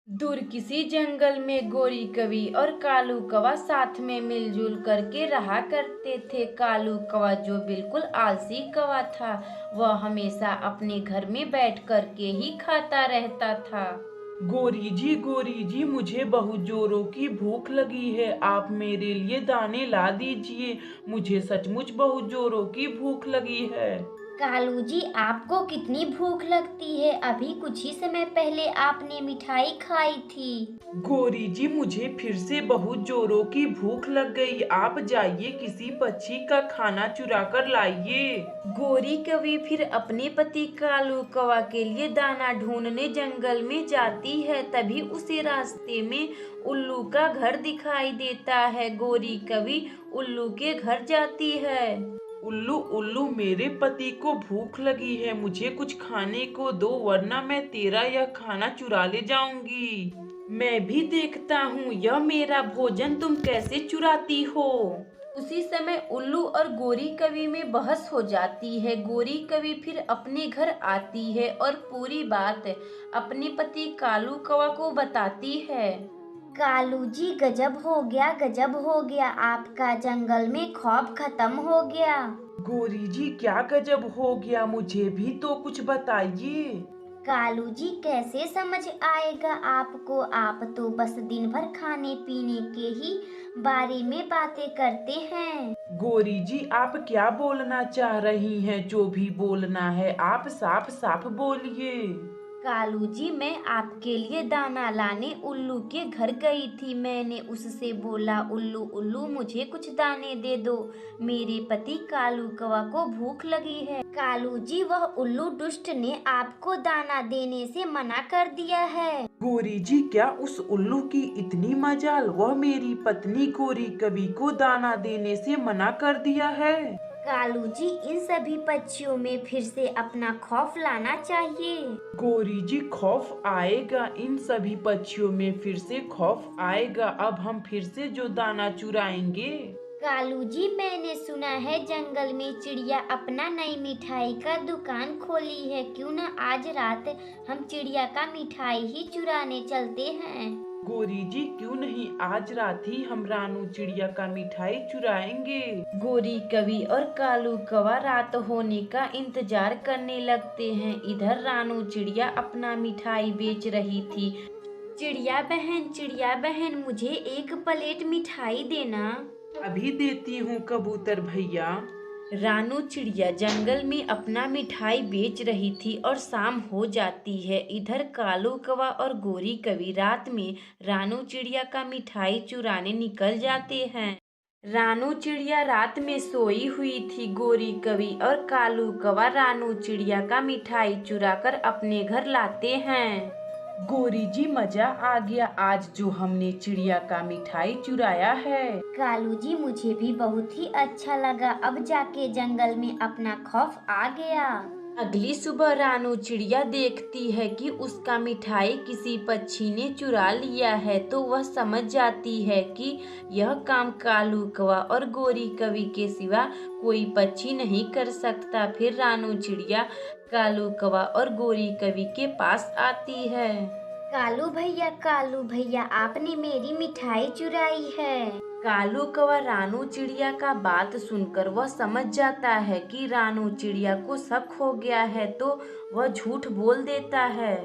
दूर किसी जंगल में गोरी कवि और कालू कौवा साथ में मिलजुल करके रहा करते थे। कालू कौवा जो बिल्कुल आलसी कौवा था, वह हमेशा अपने घर में बैठ करके ही खाता रहता था। गोरी जी मुझे बहुत जोरों की भूख लगी है। आप मेरे लिए दाने ला दीजिए। मुझे सचमुच बहुत जोरों की भूख लगी है। कालू जी, आपको कितनी भूख लगती है? अभी कुछ ही समय पहले आपने मिठाई खाई थी। गोरी जी मुझे फिर से बहुत जोरों की भूख लग गई। आप जाइए किसी पक्षी का खाना चुरा कर लाइए। गोरी कवि फिर अपने पति कालू कौवा के लिए दाना ढूंढने जंगल में जाती है। तभी उसे रास्ते में उल्लू का घर दिखाई देता है। गोरी कवि उल्लू के घर जाती है। उल्लू उल्लू मेरे पति को भूख लगी है। मुझे कुछ खाने को दो, वरना मैं तेरा यह खाना चुरा ले जाऊंगी। मैं भी देखता हूँ यह मेरा भोजन तुम कैसे चुराती हो। उसी समय उल्लू और गोरी कवि में बहस हो जाती है। गोरी कवि फिर अपने घर आती है और पूरी बात अपने पति कालू कौवा को बताती है। कालू जी, गजब हो गया, आपका जंगल में खौफ खत्म हो गया। गोरी जी क्या गजब हो गया, मुझे भी तो कुछ बताइए। कालू जी, कैसे समझ आएगा आपको? आप तो बस दिन भर खाने पीने के ही बारे में बातें करते हैं। गोरी जी आप क्या बोलना चाह रही हैं? जो भी बोलना है आप साफ साफ बोलिए। कालू जी, मैं आपके लिए दाना लाने उल्लू के घर गई थी। मैंने उससे बोला, उल्लू उल्लू मुझे कुछ दाने दे दो, मेरे पति कालू कौवा को भूख लगी है। कालू जी, वह उल्लू दुष्ट ने आपको दाना देने से मना कर दिया है। गोरी जी क्या उस उल्लू की इतनी मजाल, वह मेरी पत्नी गोरी कवि को दाना देने से मना कर दिया है। कालू जी, इन सभी पक्षियों में फिर से अपना खौफ लाना चाहिए। गोरी जी खौफ आएगा, इन सभी पक्षियों में फिर से खौफ आएगा। अब हम फिर से जो दाना चुराएंगे। कालू जी, मैंने सुना है जंगल में चिड़िया अपना नई मिठाई का दुकान खोली है। क्यों न आज रात हम चिड़िया का मिठाई ही चुराने चलते हैं। गोरी जी क्यों नहीं, आज रात ही हम रानू चिड़िया का मिठाई चुराएंगे। गोरी कवि और कालू कौवा रात होने का इंतजार करने लगते हैं। इधर रानू चिड़िया अपना मिठाई बेच रही थी। चिड़िया बहन, मुझे एक प्लेट मिठाई देना। अभी देती हूँ कबूतर भैया। रानू चिड़िया जंगल में अपना मिठाई बेच रही थी और शाम हो जाती है। इधर कालू कौवा और गोरी कवि रात में रानू चिड़िया का मिठाई चुराने निकल जाते हैं। रानू चिड़िया रात में सोई हुई थी। गोरी कवि और कालू कौवा रानू चिड़िया का मिठाई चुराकर अपने घर लाते हैं। गोरी जी मजा आ गया आज जो हमने चिड़िया का मिठाई चुराया है। कालू जी, मुझे भी बहुत ही अच्छा लगा। अब जाके जंगल में अपना खौफ आ गया। अगली सुबह रानू चिड़िया देखती है कि उसका मिठाई किसी पक्षी ने चुरा लिया है, तो वह समझ जाती है कि यह काम कालू कौवा और गोरी कवि के सिवा कोई पक्षी नहीं कर सकता। फिर रानू चिड़िया कालू कौवा और गोरी कवि के पास आती है। कालू भैया, आपने मेरी मिठाई चुराई है। कालू कौवा रानू चिड़िया का बात सुनकर वह समझ जाता है कि रानू चिड़िया को शक हो गया है, तो वह झूठ बोल देता है।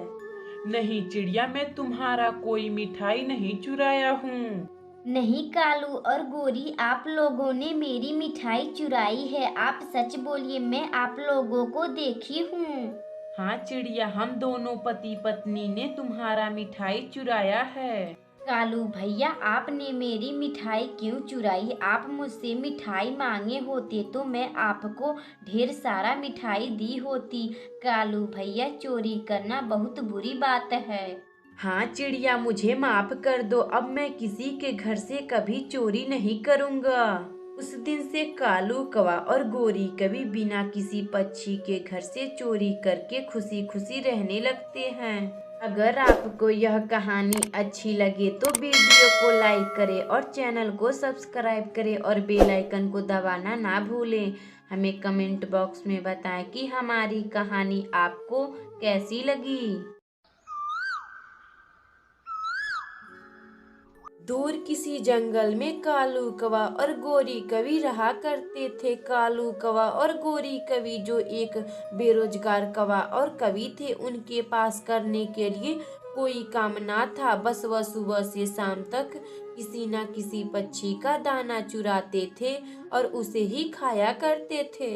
नहीं चिड़िया, मैं तुम्हारा कोई मिठाई नहीं चुराया हूँ। नहीं कालू और गोरी, आप लोगों ने मेरी मिठाई चुराई है। आप सच बोलिए, मैं आप लोगों को देखी हूँ। हाँ चिड़िया, हम दोनों पति पत्नी ने तुम्हारा मिठाई चुराया है। कालू भैया, आपने मेरी मिठाई क्यों चुराई? आप मुझसे मिठाई मांगे होते तो मैं आपको ढेर सारा मिठाई दी होती। कालू भैया, चोरी करना बहुत बुरी बात है। हाँ चिड़िया, मुझे माफ कर दो। अब मैं किसी के घर से कभी चोरी नहीं करूँगा। उस दिन से कालू कौवा और गोरी कवि बिना किसी पक्षी के घर से चोरी करके खुशी खुशी रहने लगते हैं। अगर आपको यह कहानी अच्छी लगे तो वीडियो को लाइक करें और चैनल को सब्सक्राइब करें और बेल आइकन को दबाना ना भूलें। हमें कमेंट बॉक्स में बताएं कि हमारी कहानी आपको कैसी लगी। दूर किसी जंगल में कालू कौवा और गोरी कवि रहा करते थे। कालू कौवा और गोरी कवि जो एक बेरोजगार कौवा और कवि थे, उनके पास करने के लिए कोई काम ना था। बस वह सुबह से शाम तक किसी न किसी पक्षी का दाना चुराते थे और उसे ही खाया करते थे।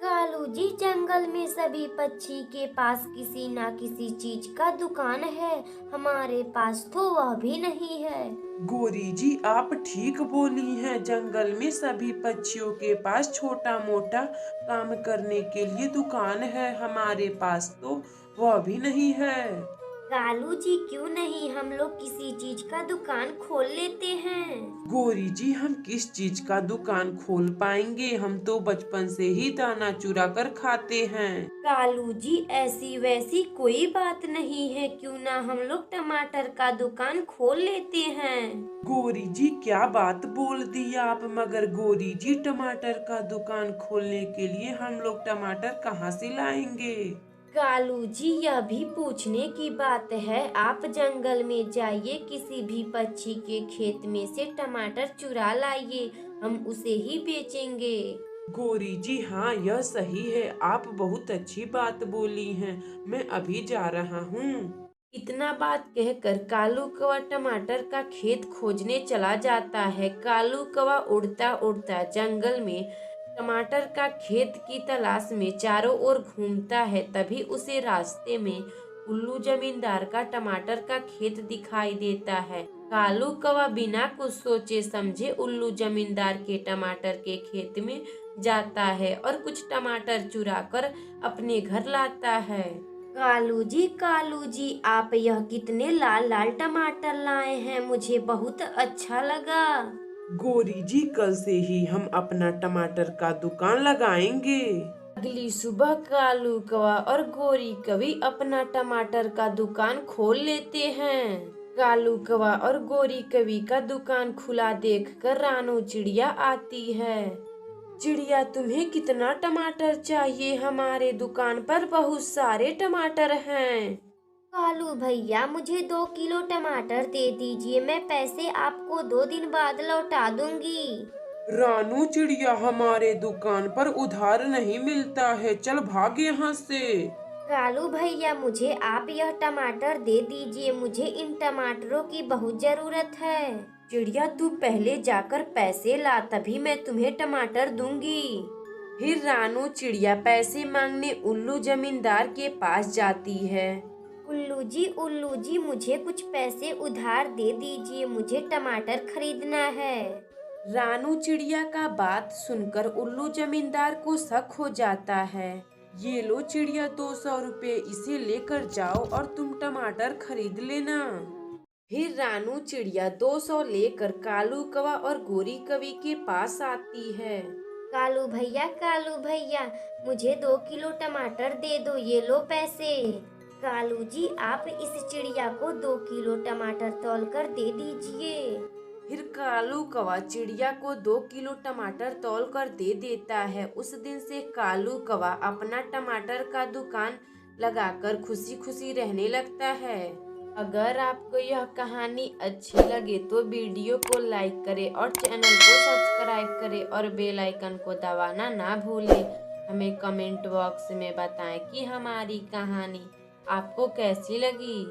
कालू जी, जंगल में सभी पक्षी के पास किसी ना किसी चीज का दुकान है, हमारे पास तो वह भी नहीं है। गोरी जी, आप ठीक बोली हैं। जंगल में सभी पक्षियों के पास छोटा मोटा काम करने के लिए दुकान है, हमारे पास तो वह भी नहीं है। कालू जी, क्यों नहीं हम लोग किसी चीज का दुकान खोल लेते हैं। गोरी जी, हम किस चीज का दुकान खोल पाएंगे? हम तो बचपन से ही दाना चुरा कर खाते हैं। कालू जी, ऐसी वैसी कोई बात नहीं है, क्यों ना हम लोग टमाटर का दुकान खोल लेते हैं। गोरी जी, क्या बात बोल दी आप। मगर गोरी जी, टमाटर का दुकान खोलने के लिए हम लोग टमाटर कहाँ से लाएंगे? कालू जी, यह भी पूछने की बात है। आप जंगल में जाइए, किसी भी पक्षी के खेत में से टमाटर चुरा लाइए, हम उसे ही बेचेंगे। गोरी जी, हाँ, यह सही है। आप बहुत अच्छी बात बोली हैं। मैं अभी जा रहा हूँ। इतना बात कहकर कालू कौवा टमाटर का खेत खोजने चला जाता है। कालू कौवा उड़ता उड़ता जंगल में टमाटर का खेत की तलाश में चारों ओर घूमता है। तभी उसे रास्ते में उल्लू जमींदार का टमाटर का खेत दिखाई देता है। कालू कौवा बिना कुछ सोचे समझे उल्लू जमींदार के टमाटर के खेत में जाता है और कुछ टमाटर चुरा कर अपने घर लाता है। कालू जी, आप यह कितने लाल लाल टमाटर लाए हैं, मुझे बहुत अच्छा लगा। गोरी जी, कल से ही हम अपना टमाटर का दुकान लगाएंगे। अगली सुबह कालू कौवा और गोरी कवि अपना टमाटर का दुकान खोल लेते हैं। कालू कौवा और गोरी कवि का दुकान खुला देखकर रानू चिड़िया आती है। चिड़िया, तुम्हें कितना टमाटर चाहिए? हमारे दुकान पर बहुत सारे टमाटर हैं। कालू भैया, मुझे 2 किलो टमाटर दे दीजिए, मैं पैसे आपको 2 दिन बाद लौटा दूंगी। रानू चिड़िया, हमारे दुकान पर उधार नहीं मिलता है, चल भाग यहाँ से। कालू भैया, मुझे आप यह टमाटर दे दीजिए, मुझे इन टमाटरों की बहुत जरूरत है। चिड़िया, तू पहले जाकर पैसे ला, तभी मैं तुम्हें टमाटर दूंगी। फिर रानू चिड़िया पैसे मांगने उल्लू जमींदार के पास जाती है। उल्लू जी, मुझे कुछ पैसे उधार दे दीजिए, मुझे टमाटर खरीदना है। रानू चिड़िया का बात सुनकर उल्लू जमींदार को शक हो जाता है। ये लो चिड़िया, 200 रुपये, इसे लेकर जाओ और तुम टमाटर खरीद लेना। फिर रानू चिड़िया 200 लेकर कालू कौवा और गोरी कवि के पास आती है। कालू भैया, मुझे 2 किलो टमाटर दे दो, ये लो पैसे। कालू जी, आप इस चिड़िया को 2 किलो टमाटर तौल कर दे दीजिए। फिर कालू कौवा चिड़िया को 2 किलो टमाटर तौल कर दे देता है। उस दिन से कालू कौवा अपना टमाटर का दुकान लगाकर खुशी खुशी रहने लगता है। अगर आपको यह कहानी अच्छी लगे तो वीडियो को लाइक करें और चैनल को सब्सक्राइब करें और बेल आइकन को दबाना ना भूलें। हमें कमेंट बॉक्स में बताएं कि हमारी कहानी आपको कैसी लगी।